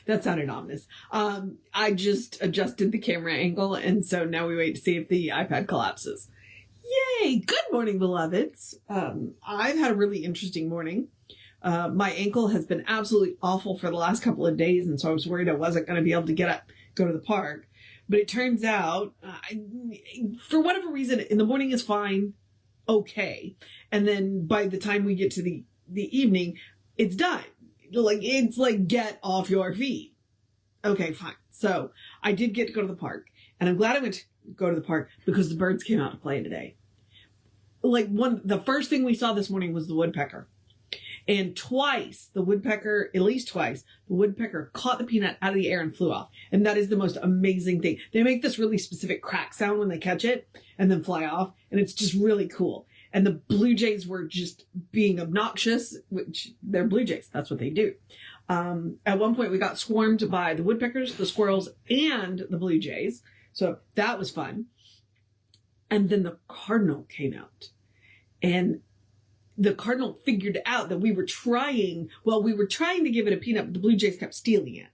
That sounded ominous. I just adjusted the camera angle, and so now we wait to see if the iPad collapses. Yay! Good morning, beloveds. I've had a really interesting morning. My ankle has been absolutely awful for the last couple of days, and so I was worried I wasn't going to be able to get up, go to the park. But it turns out, for whatever reason, in the morning is fine, okay. And then by the time we get to the evening, it's done. It's like, get off your feet. Okay, fine. So I did get to go to the park, and I'm glad I went to go to the park because the birds came out to play today. The first thing we saw this morning was the woodpecker. And at least twice, the woodpecker caught the peanut out of the air and flew off. And that is the most amazing thing. They make this really specific crack sound when they catch it and then fly off. And it's just really cool. And the blue jays were just being obnoxious, which they're blue jays. That's what they do. At one point, we got swarmed by the woodpeckers, the squirrels, and the blue jays. So that was fun. And then the cardinal came out. And the cardinal figured out that we were trying to give it a peanut, but the blue jays kept stealing it.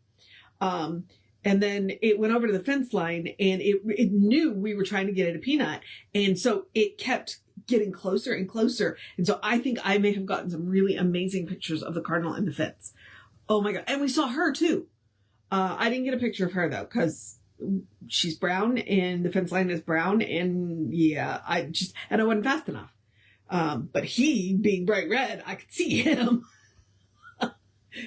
And then it went over to the fence line, and it knew we were trying to get it a peanut. And so it kept getting closer and closer. And so I think I may have gotten some really amazing pictures of the cardinal and the fence. Oh my God. And we saw her too. I didn't get a picture of her though, because she's brown and the fence line is brown. And yeah, I wasn't fast enough. But he, being bright red, I could see him.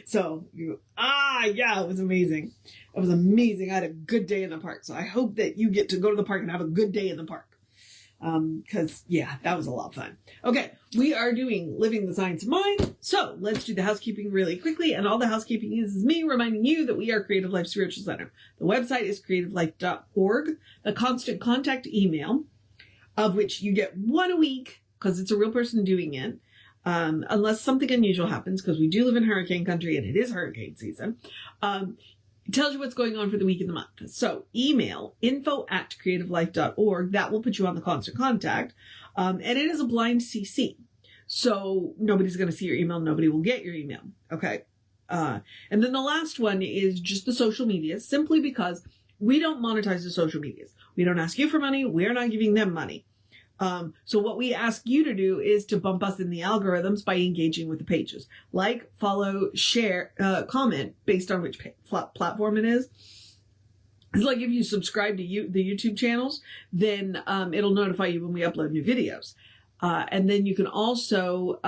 So, yeah, it was amazing. It was amazing. I had a good day in the park. So I hope that you get to go to the park and have a good day in the park. Cause yeah, that was a lot of fun. Okay. We are doing Living the Science of Mind. So let's do the housekeeping really quickly. And all the housekeeping is me reminding you that we are Creative Life Spiritual Center. The website is creativelife.org. The constant contact email, of which you get one a week, because it's a real person doing it, unless something unusual happens, because we do live in hurricane country and it is hurricane season. It tells you what's going on for the week and the month. So email info@creativelife.org. That will put you on the constant contact. And it is a blind CC. So nobody's going to see your email. Nobody will get your email. Okay. And then the last one is just the social media, simply because we don't monetize the social medias. We don't ask you for money. We are not giving them money. So what we ask you to do is to bump us in the algorithms by engaging with the pages. Like, follow, share, comment based on which platform it is. It's like if you subscribe to the YouTube channels, then it'll notify you when we upload new videos. And then you can also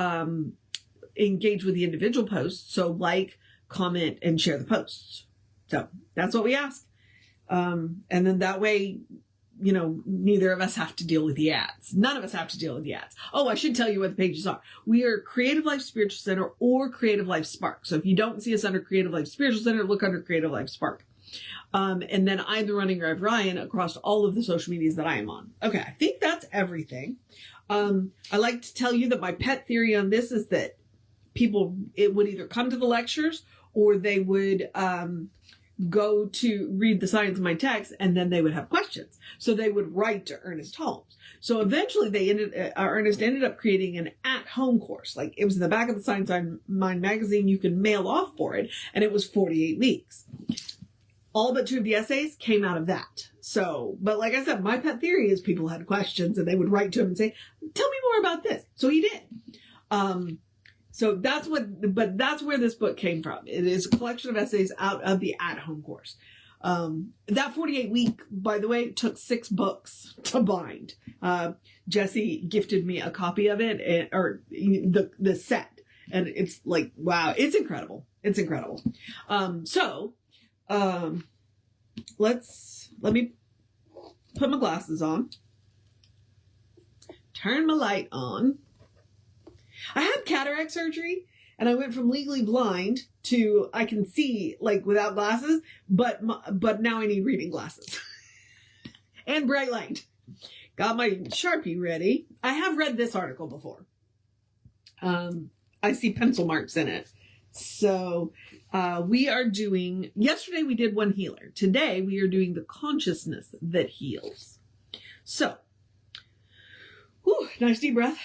engage with the individual posts. So like, comment, and share the posts. So that's what we ask. And then that way, neither of us have to deal with the ads. None of us have to deal with the ads. Oh, I should tell you what the pages are. We are Creative Life Spiritual Center or Creative Life Spark. So if you don't see us under Creative Life Spiritual Center, look under Creative Life Spark. And then I'm the running Rev Ryan across all of the social medias that I am on. Okay, I think that's everything. I like to tell you that my pet theory on this is that it would either come to the lectures or they would go to read the Science of Mind text, and then they would have questions. So they would write to Ernest Holmes. So eventually Ernest ended up creating an at-home course. Like, it was in the back of the Science of Mind magazine. You could mail off for it, and it was 48 weeks. All but 2 of the essays came out of that. So, but like I said, my pet theory is people had questions, and they would write to him and say, tell me more about this. So he did. So that's where this book came from. It is a collection of essays out of the at-home course. That 48-week, by the way, took 6 books to bind. Jesse gifted me a copy of it, or the set. And it's like, wow, it's incredible. It's incredible. Let me put my glasses on, turn my light on. I had cataract surgery, and I went from legally blind to I can see like without glasses, but now I need reading glasses and bright light. Got my Sharpie ready. I have read this article before. I see pencil marks in it. So yesterday we did one healer. Today we are doing the consciousness that heals. So, nice deep breath.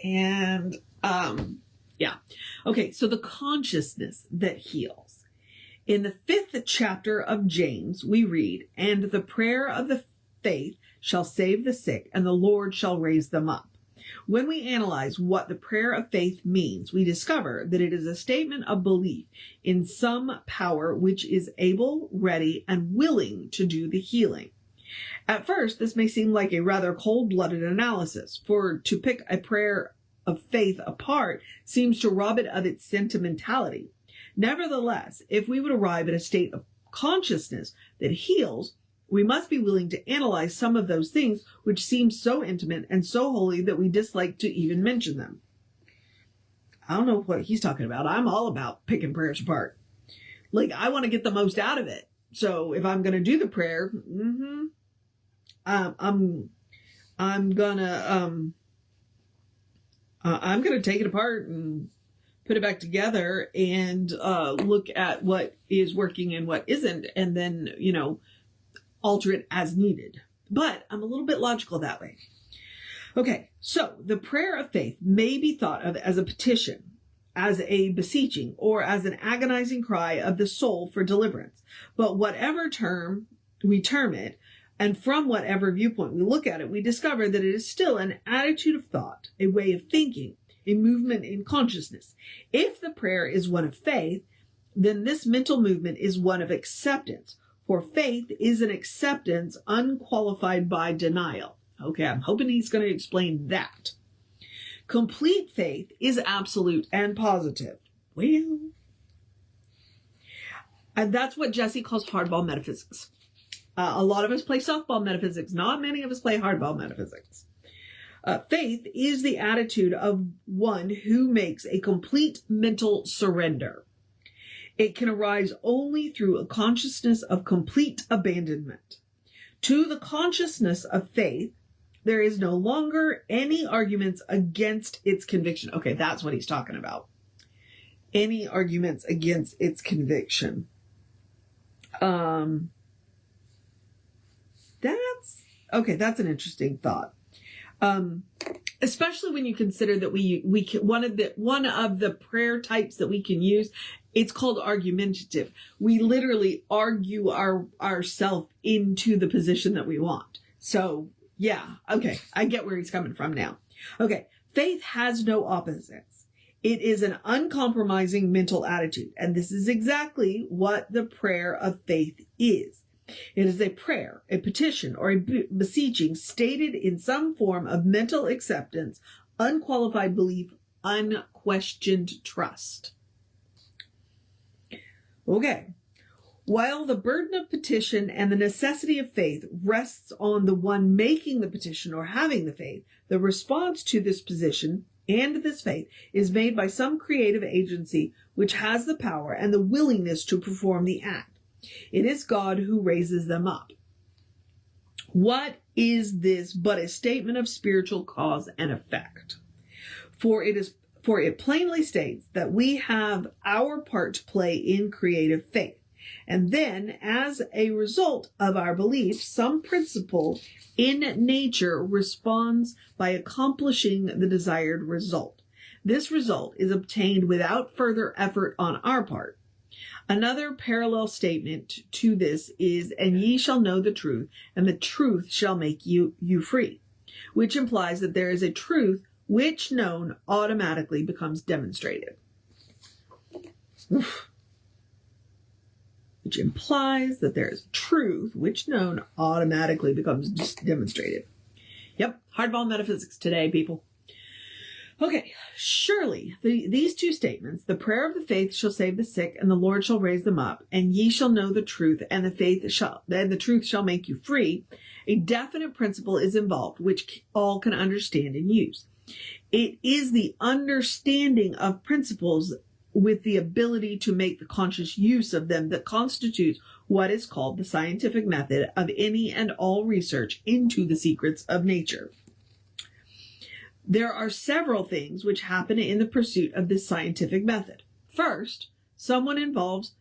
And Yeah. Okay, so the consciousness that heals. In the 5th chapter of James, we read, "And the prayer of the faith shall save the sick, and the Lord shall raise them up." When we analyze what the prayer of faith means, we discover that it is a statement of belief in some power which is able, ready, and willing to do the healing. At first, this may seem like a rather cold-blooded analysis, for to pick a prayer of faith apart seems to rob it of its sentimentality. Nevertheless, if we would arrive at a state of consciousness that heals, we must be willing to analyze some of those things which seem so intimate and so holy that we dislike to even mention them. I don't know what he's talking about. I'm all about picking prayers apart. Like, I want to get the most out of it. So if I'm going to do the prayer, I'm gonna take it apart and put it back together and look at what is working and what isn't, and then, alter it as needed. But I'm a little bit logical that way. Okay, so the prayer of faith may be thought of as a petition, as a beseeching, or as an agonizing cry of the soul for deliverance. But whatever term we term it, and from whatever viewpoint we look at it, we discover that it is still an attitude of thought, a way of thinking, a movement in consciousness. If the prayer is one of faith, then this mental movement is one of acceptance. For faith is an acceptance unqualified by denial. Okay, I'm hoping he's going to explain that. Complete faith is absolute and positive. Well, and that's what Jesse calls hardball metaphysics. A lot of us play softball metaphysics. Not many of us play hardball metaphysics. Faith is the attitude of one who makes a complete mental surrender. It can arise only through a consciousness of complete abandonment. To the consciousness of faith, there is no longer any arguments against its conviction. Okay, that's what he's talking about. Any arguments against its conviction. That's an interesting thought. Especially when you consider that one of the prayer types that we can use, it's called argumentative. We literally argue ourselves into the position that we want. So yeah, okay, I get where he's coming from now. Okay, faith has no opposites. It is an uncompromising mental attitude, and this is exactly what the prayer of faith is. It is a prayer, a petition, or a beseeching stated in some form of mental acceptance, unqualified belief, unquestioned trust. Okay. While the burden of petition and the necessity of faith rests on the one making the petition or having the faith, the response to this position and this faith is made by some creative agency which has the power and the willingness to perform the act. It is God who raises them up. What is this but a statement of spiritual cause and effect? For it plainly states that we have our part to play in creative faith. And then, as a result of our belief, some principle in nature responds by accomplishing the desired result. This result is obtained without further effort on our part. Another parallel statement to this is, "And ye shall know the truth, and the truth shall make you free," which implies that there is a truth which known automatically becomes demonstrated. Oof. Which implies that there is truth which known automatically becomes demonstrated. Yep, hardball metaphysics today, people. Okay, surely these two statements, the prayer of the faith shall save the sick, and the Lord shall raise them up, and ye shall know the truth, and the truth shall make you free. A definite principle is involved, which all can understand and use. It is the understanding of principles with the ability to make the conscious use of them that constitutes what is called the scientific method of any and all research into the secrets of nature. There are several things which happen in the pursuit of this scientific method. First, someone evolves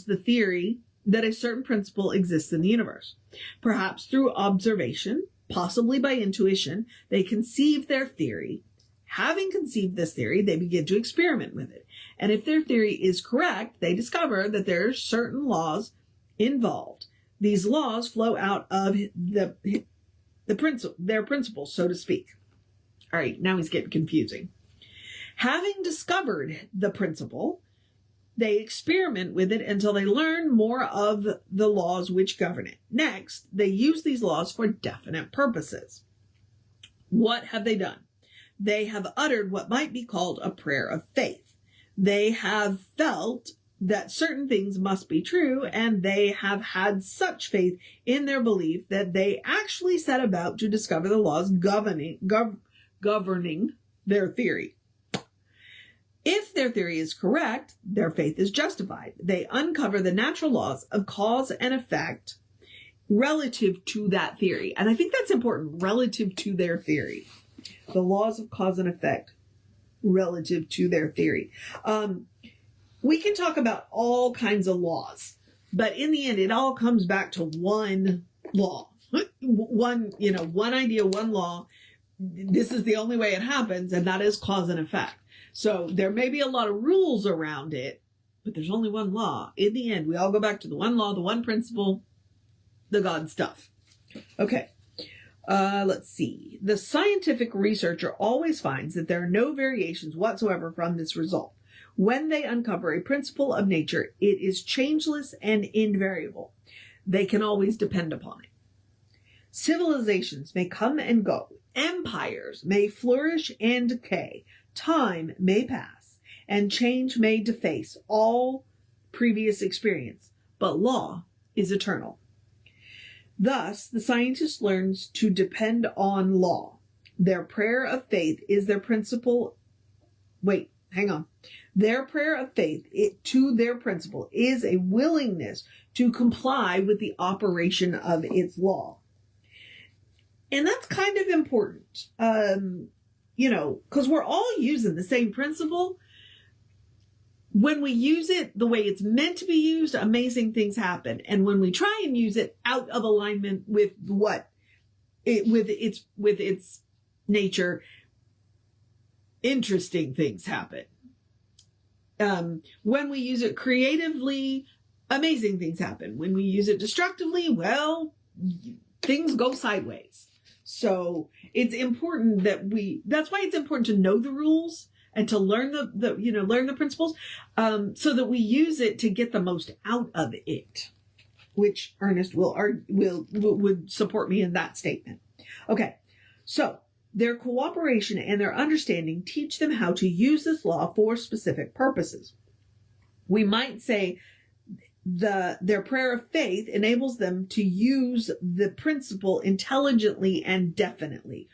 the theory that a certain principle exists in the universe. Perhaps through observation, possibly by intuition, they conceive their theory, Having conceived this theory, they begin to experiment with it. And if their theory is correct, they discover that there are certain laws involved. These laws flow out of their principles, so to speak. All right, now he's getting confusing. Having discovered the principle, they experiment with it until they learn more of the laws which govern it. Next, they use these laws for definite purposes. What have they done? They have uttered what might be called a prayer of faith. They have felt that certain things must be true, and they have had such faith in their belief that they actually set about to discover the laws governing their theory. If their theory is correct, their faith is justified. They uncover the natural laws of cause and effect relative to that theory. And I think that's important, relative to their theory. The laws of cause and effect relative to their theory. We can talk about all kinds of laws, but in the end, it all comes back to one law. One idea, one law. This is the only way it happens, and that is cause and effect. So there may be a lot of rules around it, but there's only one law. In the end, we all go back to the one law, the one principle, the God stuff. Okay. Let's see. The scientific researcher always finds that there are no variations whatsoever from this result. When they uncover a principle of nature, it is changeless and invariable. They can always depend upon it. Civilizations may come and go. Empires may flourish and decay. Time may pass, and change may deface all previous experience, but law is eternal. Thus, the scientist learns to depend on law. Their prayer of faith is their principle. Their prayer of faith to their principle is a willingness to comply with the operation of its law. And that's kind of important, because we're all using the same principle. When we use it the way it's meant to be used, amazing things happen. And when we try and use it out of alignment with its nature, interesting things happen. When we use it creatively, amazing things happen. When we use it destructively, well, things go sideways. So it's important that's why it's important to know the rules and to learn learn the principles, so that we use it to get the most out of it, which Ernest would support me in that statement. Okay. So their cooperation and their understanding teach them how to use this law for specific purposes. We might say their prayer of faith enables them to use the principle intelligently and definitely,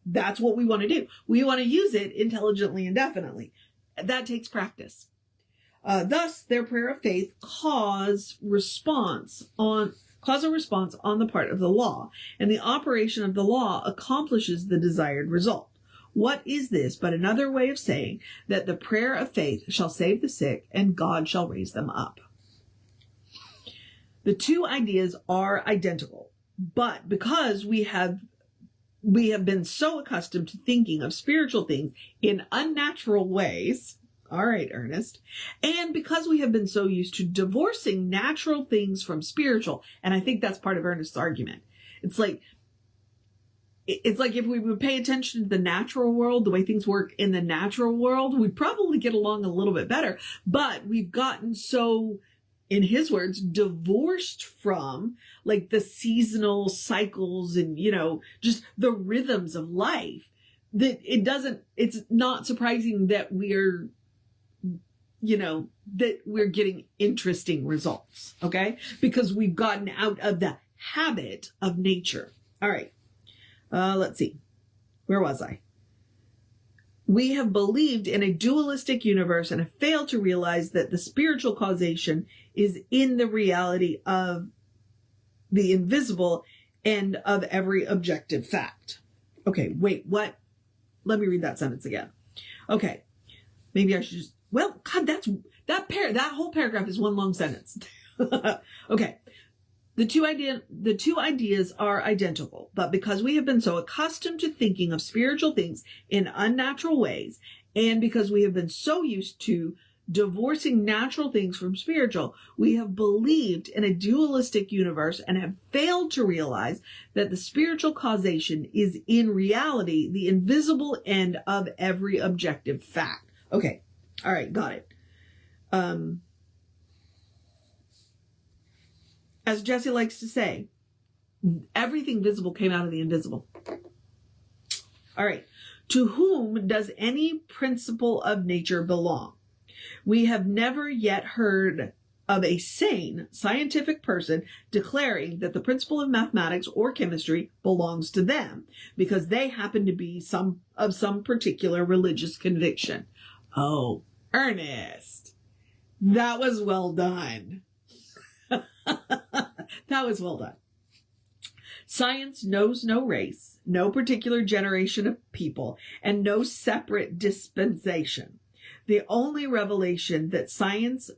that's what we want to do. We want to use it intelligently and definitely. That takes practice. Thus, their prayer of faith cause a response on the part of the law, and the operation of the law accomplishes the desired result. What is this but another way of saying that the prayer of faith shall save the sick and God shall raise them up? The two ideas are identical, but because we have been so accustomed to thinking of spiritual things in unnatural ways, all right, Ernest, and because we have been so used to divorcing natural things from spiritual, and I think that's part of Ernest's argument. It's like if we would pay attention to the natural world, the way things work in the natural world, we'd probably get along a little bit better, but we've gotten so, in his words, divorced from like the seasonal cycles and, just the rhythms of life that it's not surprising that we're getting interesting results. Okay. Because we've gotten out of the habit of nature. All right. Let's see. Where was I? We have believed in a dualistic universe and have failed to realize that the spiritual causation is in the reality of the invisible and of every objective fact. Okay, wait, what? Let me read that sentence again. Okay, maybe I should that whole paragraph is one long sentence. Okay, The two ideas are identical, but because we have been so accustomed to thinking of spiritual things in unnatural ways, and because we have been so used to divorcing natural things from spiritual, we have believed in a dualistic universe and have failed to realize that the spiritual causation is in reality the invisible end of every objective fact. Okay. All right. Got it. As Jesse likes to say, everything visible came out of the invisible. All right. To whom does any principle of nature belong? We have never yet heard of a sane scientific person declaring that the principle of mathematics or chemistry belongs to them because they happen to be some particular religious conviction. Oh, Ernest, that was well done. That was well done. Science knows no race, no particular generation of people, and no separate dispensation. The only revelation that science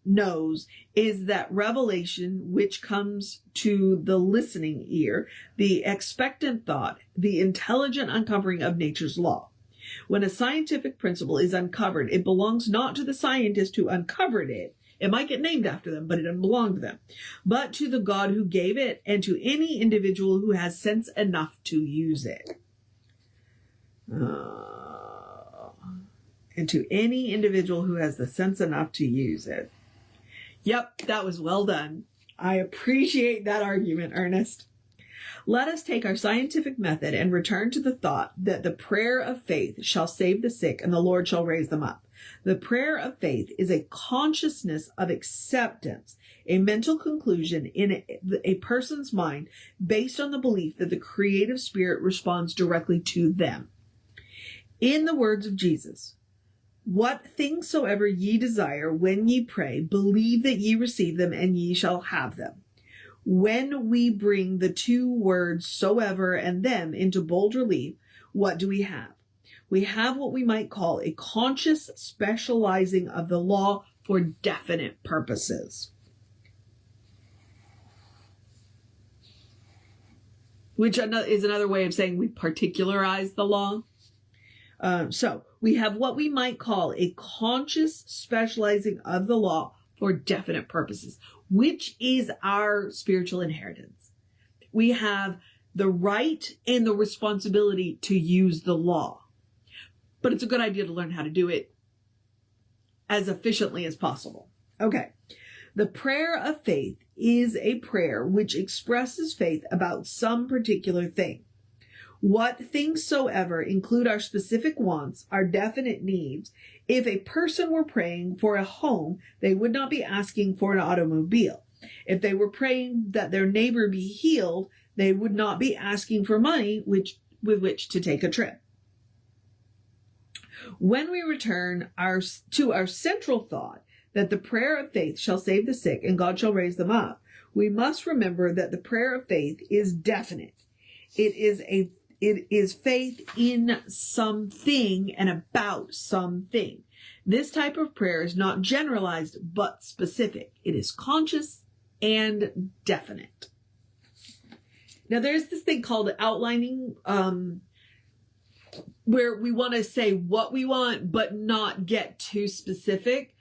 knows is that revelation which comes to the listening ear, the expectant thought, the intelligent uncovering of nature's law. When a scientific principle is uncovered, it belongs not to the scientist who uncovered it. It might get named after them, but it doesn't belong to them, but to the God who gave it and to any individual who has sense enough to use it. And to any individual who has the sense enough to use it. Yep, that was well done. I appreciate that argument, Ernest. Let us take our scientific method and return to the thought that the prayer of faith shall save the sick and the Lord shall raise them up. The prayer of faith is a consciousness of acceptance, a mental conclusion in a person's mind based on the belief that the creative spirit responds directly to them. In the words of Jesus, what things soever ye desire when ye pray, believe that ye receive them and ye shall have them. When we bring the two words soever and them into bold relief, what do we have? We have what we might call a conscious specializing of the law for definite purposes. Which is another way of saying we particularize the law. So we have what we might call a conscious specializing of the law for definite purposes, which is our spiritual inheritance. We have the right and the responsibility to use the law. But it's a good idea to learn how to do it as efficiently as possible. Okay. The prayer of faith is a prayer which expresses faith about some particular thing. What things soever include our specific wants, our definite needs. If a person were praying for a home, they would not be asking for an automobile. If they were praying that their neighbor be healed, they would not be asking for money with which to take a trip. When we return to our central thought that the prayer of faith shall save the sick and God shall raise them up, we must remember that the prayer of faith is definite. It is faith in something and about something. This type of prayer is not generalized but specific. It is conscious and definite. Now there's this thing called outlining, where we want to say what we want, but not get too specific.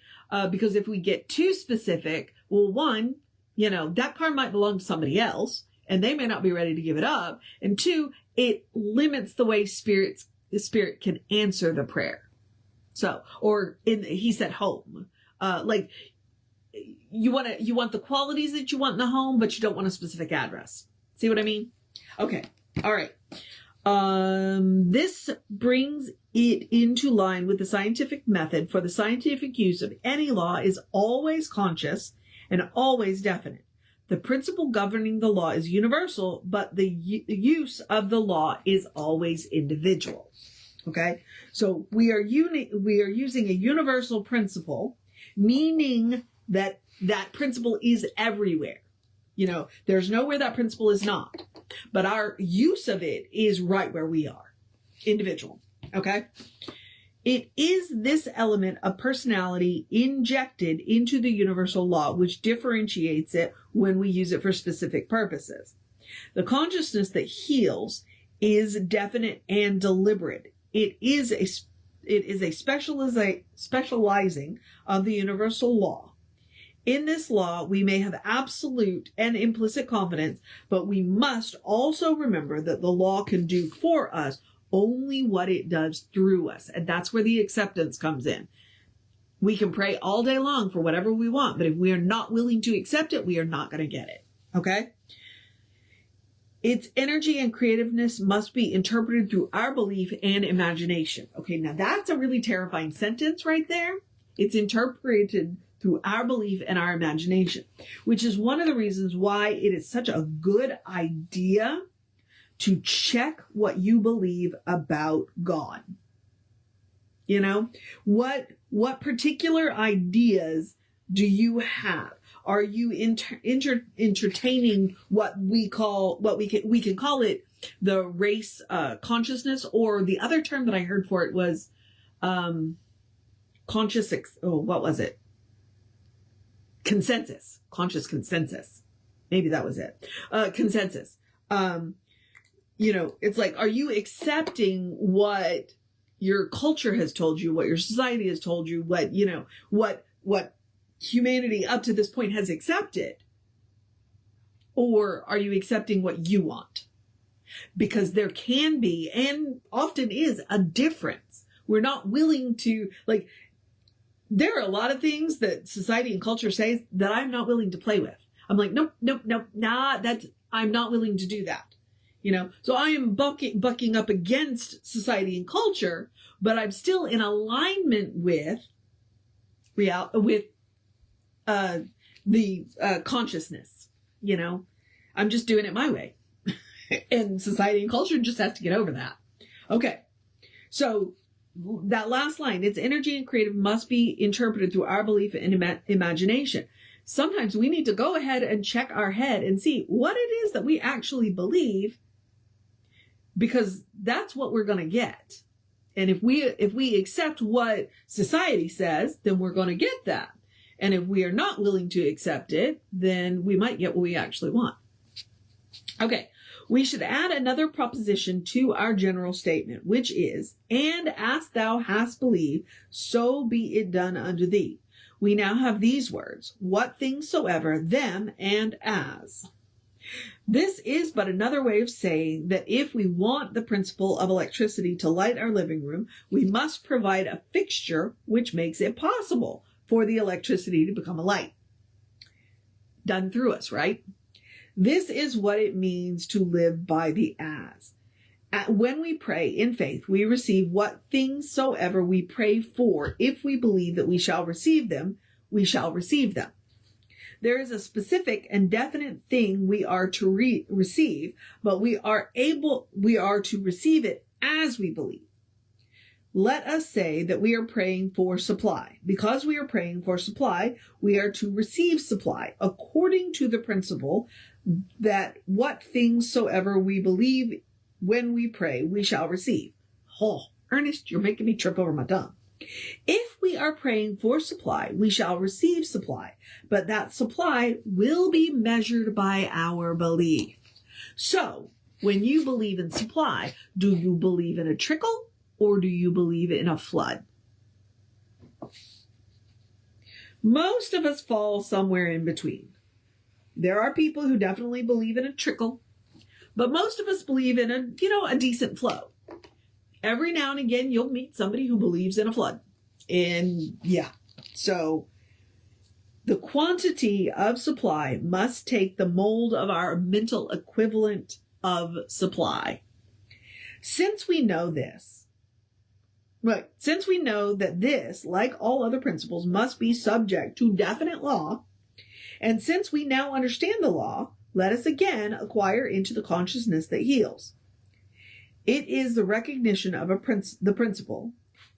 Because if we get too specific, well, one, that car might belong to somebody else and they may not be ready to give it up. And two, it limits the way the spirit can answer the prayer. So, he said home, like you want the qualities that you want in the home, but you don't want a specific address. See what I mean? Okay. All right. This brings it into line with the scientific method, for the scientific use of any law is always conscious and always definite. The principle governing the law is universal, but the use of the law is always individual. Okay? So we are using a universal principle, meaning that principle is everywhere. There's nowhere that principle is not. But our use of it is right where we are. Individual. Okay? It is this element of personality injected into the universal law which differentiates it when we use it for specific purposes. The consciousness that heals is definite and deliberate. It is a specializing of the universal law. In this law, we may have absolute and implicit confidence, but we must also remember that the law can do for us only what it does through us. And that's where the acceptance comes in. We can pray all day long for whatever we want, but if we are not willing to accept it, we are not going to get it. Okay? Its energy and creativeness must be interpreted through our belief and imagination. Okay, now that's a really terrifying sentence right there. It's interpreted through our belief and our imagination, which is one of the reasons why it is such a good idea to check what you believe about God. You know, what particular ideas do you have? Are you entertaining what we can call it the race consciousness, or the other term that I heard for it was conscious consensus. Maybe that was it. Consensus. It's like, are you accepting what your culture has told you, what your society has told you, what humanity up to this point has accepted? Or are you accepting what you want? Because there can be, and often is, a difference. We're not willing to, there are a lot of things that society and culture says that I'm not willing to play with. I'm like, nope, I'm not willing to do that. So I am bucking up against society and culture, but I'm still in alignment with the consciousness. I'm just doing it my way. And society and culture just has to get over that. Okay. So that last line, its energy and creative must be interpreted through our belief and imagination. Sometimes we need to go ahead and check our head and see what it is that we actually believe, because that's what we're going to get. And if we accept what society says, then we're going to get that. And if we are not willing to accept it, then we might get what we actually want. Okay. We should add another proposition to our general statement, which is, and as thou hast believed, so be it done unto thee. We now have these words, what things soever, them, and as. This is but another way of saying that if we want the principle of electricity to light our living room, we must provide a fixture which makes it possible for the electricity to become a light. Done through us, right? This is what it means to live by the as. When we pray in faith, we receive what things soever we pray for. If we believe that we shall receive them, we shall receive them. There is a specific and definite thing we are to receive, but we are to receive it as we believe. Let us say that we are praying for supply. Because we are praying for supply, we are to receive supply according to the principle that what things soever we believe when we pray, we shall receive. Oh, Ernest, you're making me trip over my tongue. If we are praying for supply, we shall receive supply, but that supply will be measured by our belief. So, when you believe in supply, do you believe in a trickle or do you believe in a flood? Most of us fall somewhere in between. There are people who definitely believe in a trickle, but most of us believe in a decent flow. Every now and again, you'll meet somebody who believes in a flood. And so the quantity of supply must take the mold of our mental equivalent of supply. Since we know this, since we know that this, like all other principles, must be subject to definite law, and since we now understand the law, let us again acquire into the consciousness that heals. It is the recognition of the principle,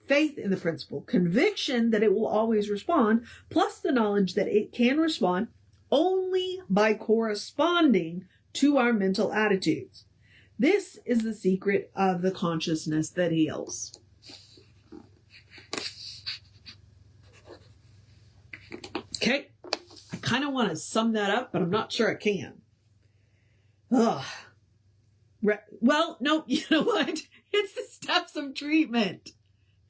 faith in the principle, conviction that it will always respond, plus the knowledge that it can respond only by corresponding to our mental attitudes. This is the secret of the consciousness that heals. kind of want to sum that up, but I'm not sure I can. Ugh. Well, no, you know what? It's the steps of treatment.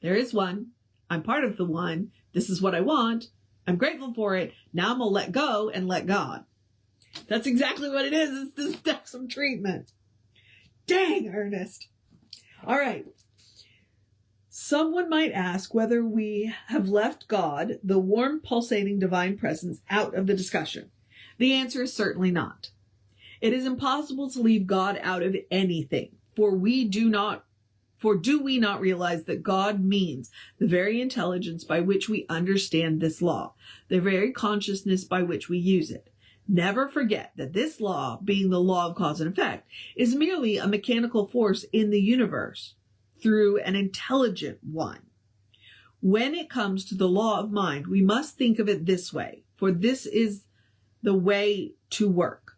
There is one. I'm part of the one. This is what I want. I'm grateful for it. Now I'm going to let go and let God. That's exactly what it is. It's the steps of treatment. Dang, Ernest. All right. Someone might ask whether we have left God, the warm, pulsating divine presence, out of the discussion. The answer is certainly not. It is impossible to leave God out of anything, for do we not realize that God means the very intelligence by which we understand this law, the very consciousness by which we use it. Never forget that this law, being the law of cause and effect, is merely a mechanical force in the universe through an intelligent one. When it comes to the law of mind, we must think of it this way, for this is the way to work.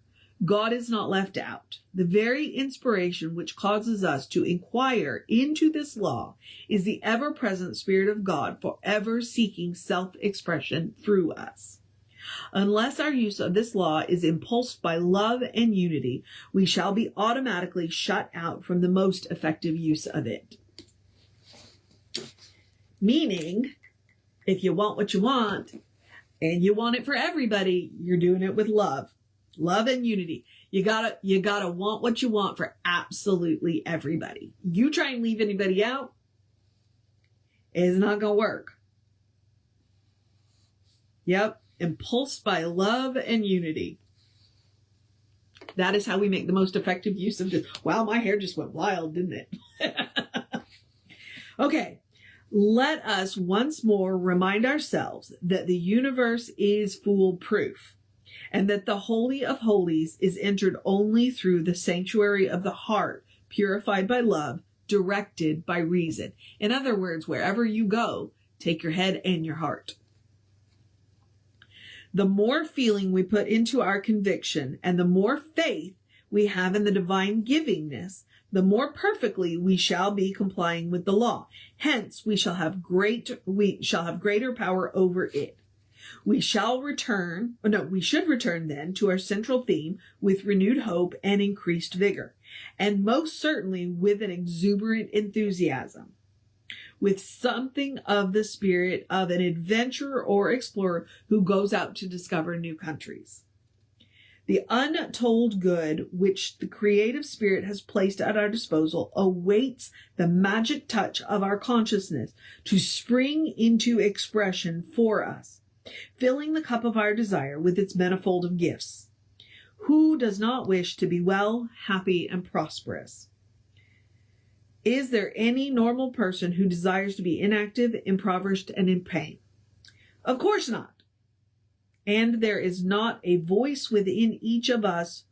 God is not left out. The very inspiration which causes us to inquire into this law is the ever-present Spirit of God, forever seeking self-expression through us. Unless our use of this law is impulsed by love and unity, we shall be automatically shut out from the most effective use of it. Meaning, if you want what you want, and you want it for everybody, you're doing it with love. Love and unity. You gotta want what you want for absolutely everybody. You try and leave anybody out, it's not gonna work. Yep. Impulsed by love and unity. That is how we make the most effective use of this. Wow, my hair just went wild, didn't it? Okay. Let us once more remind ourselves that the universe is foolproof, and that the Holy of Holies is entered only through the sanctuary of the heart, purified by love, directed by reason. In other words, wherever you go, take your head and your heart. The more feeling we put into our conviction and the more faith we have in the divine givingness, the more perfectly we shall be complying with the law. Hence, we shall have greater power over it. We should return then to our central theme with renewed hope and increased vigor, and most certainly with an exuberant enthusiasm, with something of the spirit of an adventurer or explorer who goes out to discover new countries. The untold good which the creative spirit has placed at our disposal awaits the magic touch of our consciousness to spring into expression for us, filling the cup of our desire with its manifold of gifts. Who does not wish to be well, happy, and prosperous? Is there any normal person who desires to be inactive, impoverished, and in pain? Of course not. And there is not a voice within each of us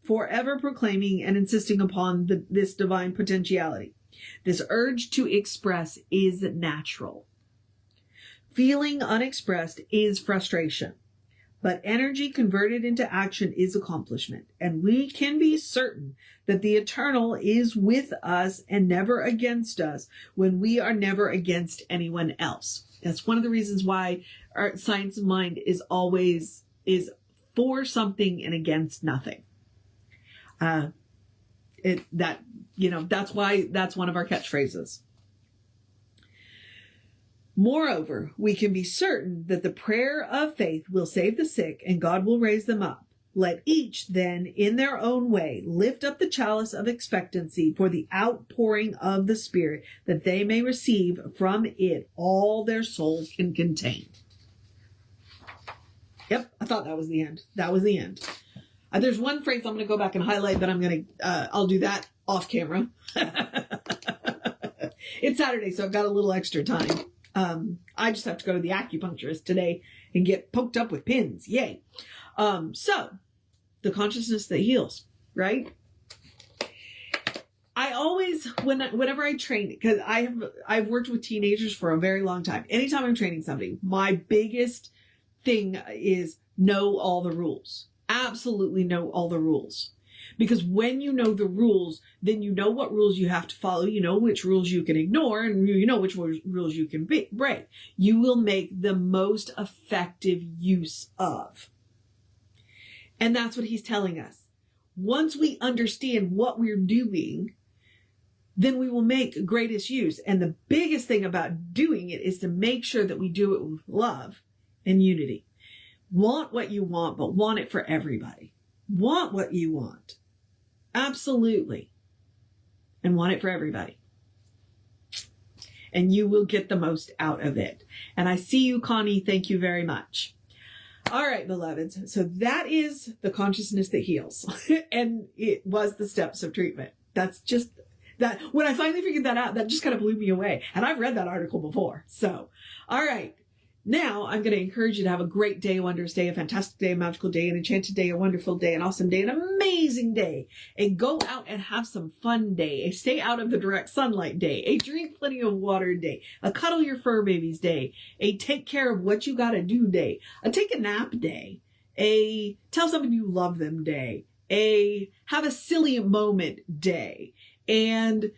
forever proclaiming and insisting upon this divine potentiality. This urge to express is natural. Feeling unexpressed is frustration, but energy converted into action is accomplishment, and we can be certain that the eternal is with us and never against us when we are never against anyone else. That's one of the reasons why our science of mind is always for something and against nothing. That's why that's one of our catchphrases. Moreover, we can be certain that the prayer of faith will save the sick and God will raise them up. Let each then, in their own way, lift up the chalice of expectancy for the outpouring of the Spirit, that they may receive from it all their souls can contain. Yep, I thought that was the end. That was the end. There's one phrase I'm going to go back and highlight, but I'll do that off camera. It's Saturday, so I've got a little extra time. I just have to go to the acupuncturist today and get poked up with pins. Yay. So the consciousness that heals, right? I always, whenever I train, because I've worked with teenagers for a very long time. Anytime I'm training somebody, my biggest thing is know all the rules. Absolutely know all the rules. Because when you know the rules, then you know what rules you have to follow. You know which rules you can ignore, and you know which rules you can break. You will make the most effective use of. And that's what he's telling us. Once we understand what we're doing, then we will make greatest use. And the biggest thing about doing it is to make sure that we do it with love and unity. Want what you want, but want it for everybody. Want what you want. Absolutely. And want it for everybody. And you will get the most out of it. And I see you, Connie. Thank you very much. All right, beloveds. So that is the consciousness that heals. And it was the steps of treatment. That's just that. When I finally figured that out, that just kind of blew me away. And I've read that article before. So, all right. Now, I'm going to encourage you to have a great day, a wondrous day, a fantastic day, a magical day, an enchanted day, a wonderful day, an awesome day, an amazing day, a go out and have some fun day, a stay out of the direct sunlight day, a drink plenty of water day, a cuddle your fur babies day, a take care of what you got to do day, a take a nap day, a tell someone you love them day, a have a silly moment day, and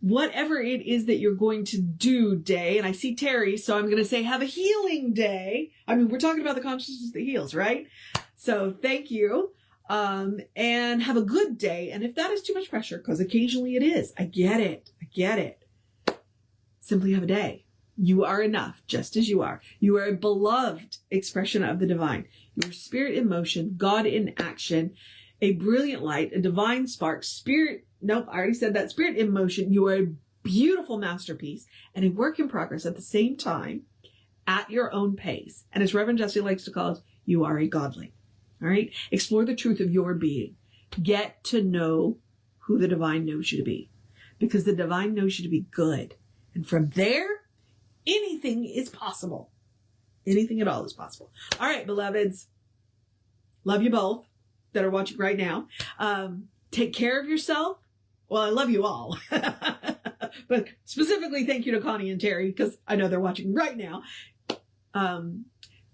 whatever it is that you're going to do day. And I see Terry, so I'm going to say have a healing day. I mean, we're talking about the consciousness that heals, right? So thank you. And have a good day. And if that is too much pressure, because occasionally it is, I get it. Simply have a day. You are enough, just as you are. You are a beloved expression of the divine. You are spirit in motion, God in action, a brilliant light, a divine spark, spirit. Nope, I already said that. Spirit in motion. You are a beautiful masterpiece and a work in progress at the same time at your own pace. And as Reverend Jesse likes to call it, you are a godling. All right. Explore the truth of your being. Get to know who the divine knows you to be, because the divine knows you to be good. And from there, anything is possible. Anything at all is possible. All right, beloveds. Love you both that are watching right now. Take care of yourself. Well, I love you all. But specifically, thank you to Connie and Terry, because I know they're watching right now.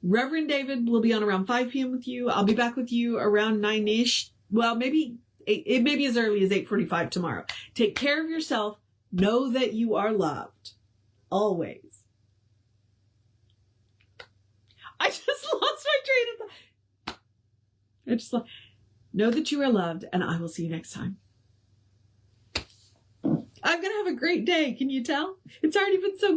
Reverend David will be on around 5 p.m. with you. I'll be back with you around 9-ish. Well, maybe it may be as early as 8:45 tomorrow. Take care of yourself. Know that you are loved. Always. I just lost my train of thought. Know that you are loved, and I will see you next time. I'm going to have a great day. Can you tell? It's already been so